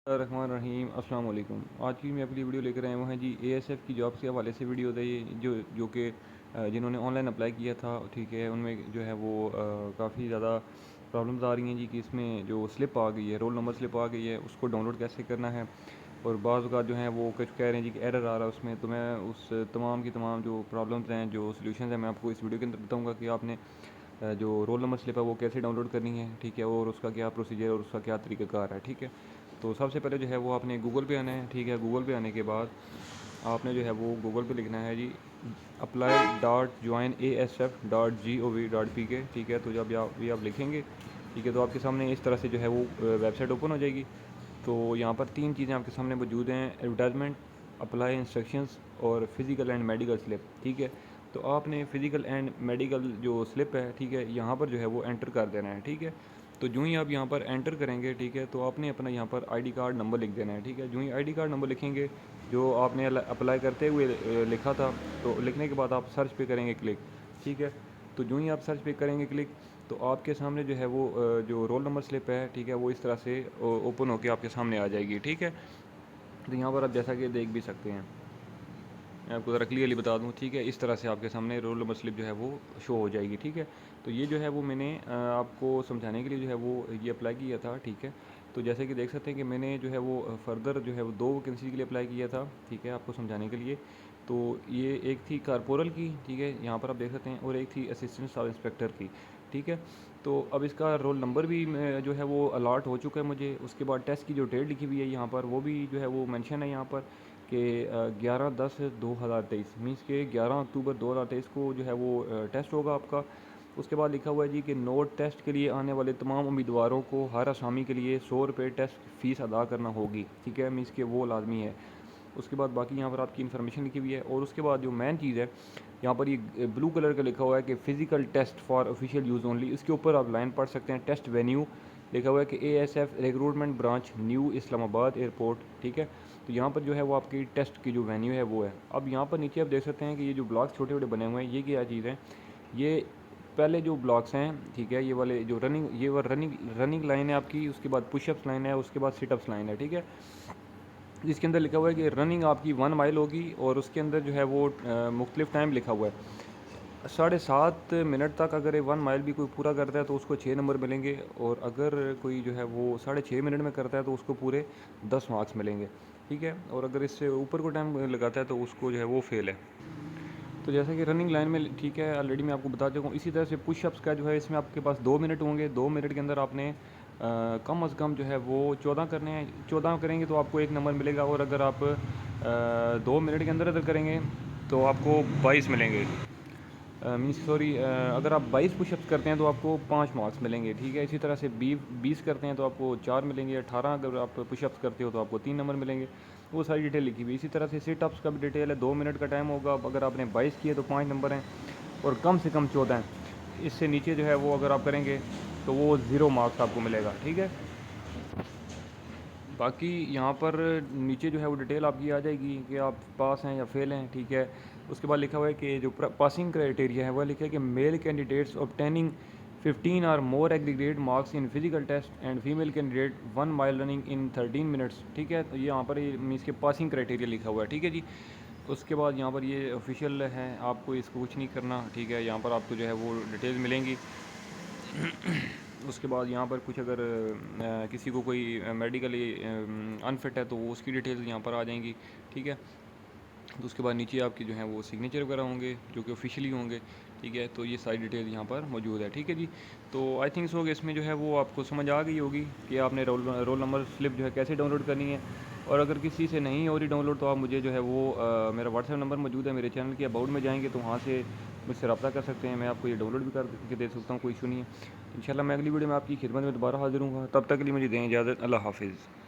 रहमान रहीम अस्सलाम वालेकुम। आज की मैं अपनी वीडियो लेकर आए हुए हैं जी एएसएफ की जॉब्स के हवाले से वीडियो है ये जो कि जिन्होंने ऑनलाइन अप्लाई किया था, ठीक है, उनमें जो है वो काफ़ी ज़्यादा प्रॉब्लम्स आ रही हैं जी कि इसमें जो स्लिप आ गई है, रोल नंबर स्लिप आ गई है, उसको डाउनलोड कैसे करना है। और बाज़ का जो है वो कुछ कह रहे हैं जी कि एरर आ रहा है उसमें। तो मैं उस तमाम की तमाम जो प्रॉब्लम्स हैं, जो सोल्यूशन हैं, मैं आपको इस वीडियो के अंदर बताऊँगा कि आपने जो रोल नंबर स्लिप है वो कैसे डाउनलोड करनी है, ठीक है, और उसका क्या प्रोसीजर और उसका क्या तरीक़ाकार है, ठीक है। तो सबसे पहले जो है वो आपने गूगल पे आना है, ठीक है। गूगल पे आने के बाद आपने जो है वो गूगल पे लिखना है जी apply.joinasf.gov.pk, ठीक है। तो जब ये आप लिखेंगे, ठीक है, तो आपके सामने इस तरह से जो है वो वेबसाइट ओपन हो जाएगी। तो यहाँ पर तीन चीज़ें आपके सामने मौजूद हैं: एडवर्टाइजमेंट, अप्लाई इंस्ट्रक्शंस और फिज़िकल एंड मेडिकल स्लिप, ठीक है। तो आपने फ़िज़िकल एंड मेडिकल जो स्लिप है, ठीक है, यहाँ पर जो है वो एंटर कर देना है, ठीक है। तो जो ही आप यहाँ पर एंटर करेंगे, ठीक है, तो आपने अपना यहाँ पर आईडी कार्ड नंबर लिख देना है, ठीक है। जो ही आईडी कार्ड नंबर लिखेंगे, जो आपने अप्लाई करते हुए लिखा था, तो लिखने के बाद आप सर्च पे करेंगे क्लिक, ठीक है। तो जो ही आप सर्च पे करेंगे क्लिक, तो आपके सामने जो है वो जो रोल नंबर स्लिप है, ठीक है, वो इस तरह से ओपन होकर आपके सामने आ जाएगी, ठीक है। तो यहाँ पर आप जैसा कि देख भी सकते हैं, मैं आपको ज़रा क्लियरली बता दूँ, ठीक है, इस तरह से आपके सामने रोल नंबर स्लिप जो है वो शो हो जाएगी, ठीक है। तो ये जो है वो मैंने आपको समझाने के लिए जो है वो ये अप्लाई किया था, ठीक है। तो जैसे कि देख सकते हैं कि मैंने जो है वो फर्दर जो है वो 2 वैकेंसी के लिए अप्लाई किया था, ठीक है, आपको समझाने के लिए। तो ये एक थी कारपोरल की, ठीक है, यहाँ पर आप देख सकते हैं, और एक थी असिस्टेंट सब इंस्पेक्टर की, ठीक है। तो अब इसका रोल नंबर भी जो है वो अलॉट हो चुका है मुझे। उसके बाद टेस्ट की जो डेट लिखी हुई है यहाँ पर, वो भी जो है वो मेंशन है यहाँ पर कि 11/10/2023 मीन्स के 11 अक्टूबर 2023 को जो है वो टेस्ट होगा आपका। उसके बाद लिखा हुआ है जी कि नोट टेस्ट के लिए आने वाले तमाम उम्मीदवारों को हर असामी के लिए 100 रुपये टेस्ट फ़ीस अदा करना होगी, ठीक है, मीन्स के वो लाजमी है। उसके बाद बाकी यहाँ पर आपकी इन्फॉर्मेशन लिखी हुई है। और उसके बाद जो मेन चीज़ है, यहाँ पर ये ब्लू कलर का लिखा हुआ है कि physical test for official use only. इसके ऊपर आप लाइन पढ़ सकते हैं, टेस्ट वेन्यू लिखा हुआ है कि ASF recruitment branch new Islamabad airport, ठीक है। तो यहाँ पर जो है वो आपकी टेस्ट की जो वेन्यू है वो है। अब यहाँ पर नीचे आप देख सकते हैं कि ये जो ब्लॉक्स छोटे छोटे बने हुए हैं, ये क्या चीज़ है, ये पहले जो ब्लॉक्स हैं, ठीक है, ये वाले जो रनिंग लाइन है आपकी, उसके बाद पुशअप्स लाइन है, उसके बाद सिटअप्स लाइन है, ठीक है। जिसके अंदर लिखा हुआ है कि रनिंग आपकी 1 माइल होगी, और उसके अंदर जो है वो मुख्तलिफ टाइम लिखा हुआ है। 7.5 मिनट तक अगर 1 माइल भी कोई पूरा करता है तो उसको 6 नंबर मिलेंगे, और अगर कोई जो है वो 6.5 मिनट में करता है तो उसको पूरे 10 मार्क्स मिलेंगे, ठीक है। और अगर इससे ऊपर को टाइम लगाता है तो उसको जो है वो फेल है। तो जैसे कि रनिंग लाइन में, ठीक है, ऑलरेडी मैं आपको बता चुका हूँ। इसी तरह से पुशअप्स का जो है, इसमें आपके पास 2 मिनट होंगे। 2 मिनट के अंदर आपने कम अज़ कम जो है वो 14 करने हैं। 14 करेंगे तो आपको 1 नंबर मिलेगा, और अगर आप 2 मिनट के अंदर अंदर करेंगे तो आपको 22 मिलेंगे। मीन्स सॉरी, अगर आप 22 पुशअप्स करते हैं तो आपको 5 मार्क्स मिलेंगे, ठीक है। इसी तरह से 20 करते हैं तो आपको 4 मिलेंगे। 18 अगर आप पुशअप्स करते हो तो आपको 3 नंबर मिलेंगे। वो सारी डिटेल लिखी हुई। इसी तरह से सिटअप्स का भी डिटेल है। 2 मिनट का टाइम होगा। अगर आपने 22 किए तो 5 नंबर हैं, और कम से कम 14 हैं। इससे नीचे जो है वो अगर आप करेंगे तो वो 0 मार्क्स आपको मिलेगा, ठीक है। बाकी यहाँ पर नीचे जो है वो डिटेल आपकी आ जाएगी कि आप पास हैं या फेल हैं, ठीक है। उसके बाद लिखा हुआ है कि जो पासिंग क्राइटेरिया है वह लिखा है कि मेल कैंडिडेट्स ऑब्टेनिंग 15 और more aggregate marks in physical test and female candidate 1 mile running in 13 minutes, ठीक है। तो ये यहाँ पर ये मीन्स के पासिंग क्राइटेरिया लिखा हुआ है, ठीक है जी। उसके बाद यहाँ पर ये ऑफिशियल है, आपको इसको कुछ नहीं करना, ठीक है। यहाँ पर आपको जो है वो डिटेल्स मिलेंगी। उसके बाद यहाँ पर कुछ अगर किसी को कोई मेडिकली अनफिट है तो वो उसकी डिटेल्स यहाँ पर आ जाएंगी, ठीक है। तो उसके बाद नीचे आपके जो हैं वो सिग्नेचर वगैरह होंगे जो कि ऑफिशियली होंगे, ठीक है। तो ये सारी डिटेल यहाँ पर मौजूद है, ठीक है जी। तो आई थिंक सो कि इसमें जो है वो आपको समझ आ गई होगी कि आपने रोल नंबर स्लिप जो है कैसे डाउनलोड करनी है। और अगर किसी से नहीं हो रही डाउनलोड तो आप मुझे जो है वो मेरा व्हाट्सएप नंबर मौजूद है, मेरे चैनल के अबाउट में जाएंगे तो वहाँ से मुझसे रब्ता कर सकते हैं। मैं आपको ये डाउनलोड भी करके दे सकता हूँ, कोई इशू नहीं है। इंशाल्लाह मैं अगली वीडियो में आपकी खिदमत में दोबारा हाजिर हूँ। तब तक के लिए मुझे दें इजाज़त। अल्लाह हाफिज़।